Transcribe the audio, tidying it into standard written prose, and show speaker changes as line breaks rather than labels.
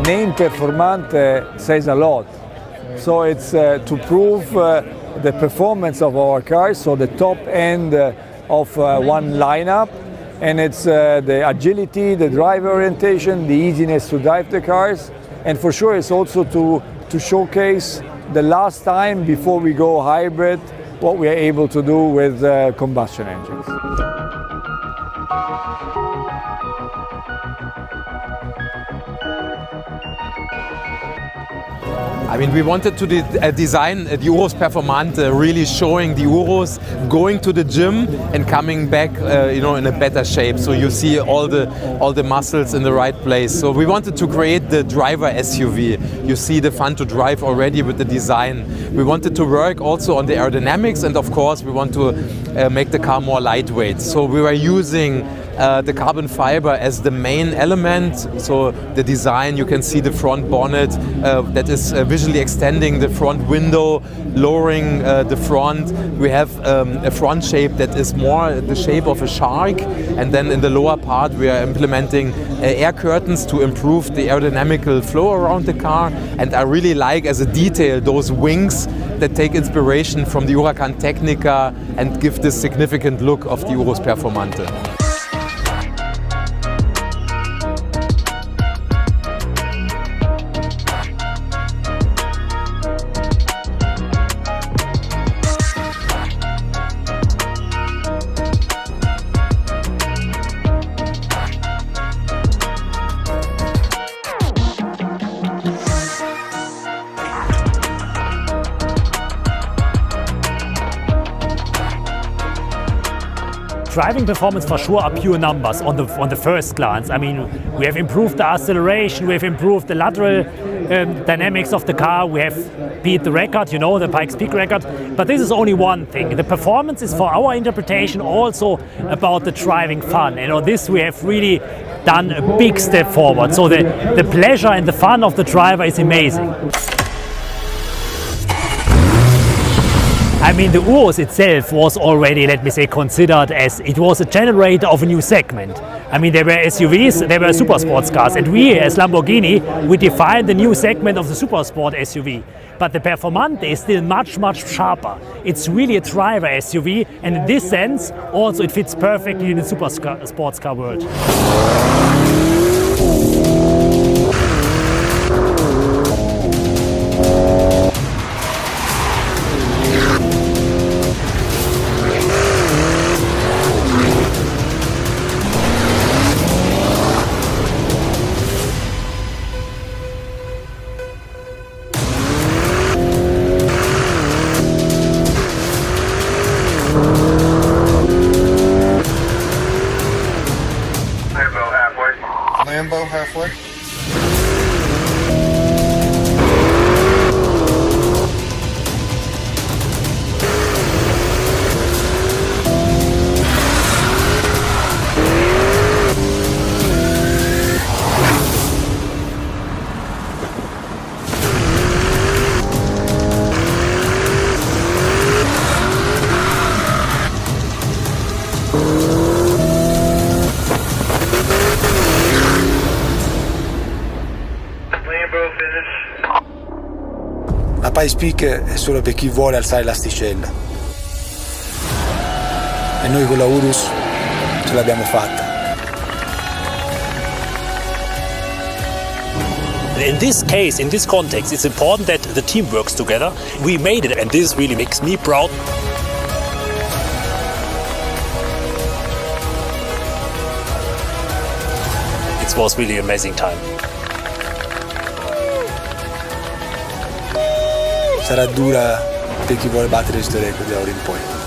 name Performante says a lot. So it's to prove the performance of our cars, so the top end of one lineup, and it's the agility, the drive orientation, the easiness to drive the cars, and for sure it's also to showcase the last time before we go hybrid what we are able to do with combustion engines.
I mean, we wanted to design the Urus Performante, really showing the Urus going to the gym and coming back, in a better shape. So you see all the muscles in the right place. So we wanted to create the driver SUV. You see the fun to drive already with the design. We wanted to work also on the aerodynamics, and of course we want to make the car more lightweight. So we were using the carbon fiber as the main element. So the design, you can see the front bonnet that is visually extending the front window, lowering the front. We have a front shape that is more the shape of a shark, and then in the lower part we are implementing air curtains to improve the aerodynamical flow around the car. And I really like as a detail those wings that take inspiration from the Huracan Technica and give this significant look of the Urus Performante.
Driving performance for sure are pure numbers on the first glance. I mean, we have improved the acceleration, we have improved the lateral dynamics of the car, we have beat the record, the Pikes Peak record. But this is only one thing. The performance is, for our interpretation, also about the driving fun. And on this we have really done a big step forward. So the pleasure and the fun of the driver is amazing. I mean, the Urus itself was already, let me say, considered as it was a generator of a new segment. I mean, there were SUVs, there were super sports cars, and we, as Lamborghini, we defined the new segment of the super sport SUV. But the Performante is still much, much sharper. It's really a driver SUV, and in this sense, also it fits perfectly in the super sports car world.
Lambo halfway. La Pikes Peak è solo per chi vuole alzare l'asticella. E noi con la Urus ce l'abbiamo fatta.
In this case, in this context, it's important that the team works together. We made it, and this really makes me proud. It was really an amazing time.
Sarà dura per chi vuole battere questo record da ora in poi.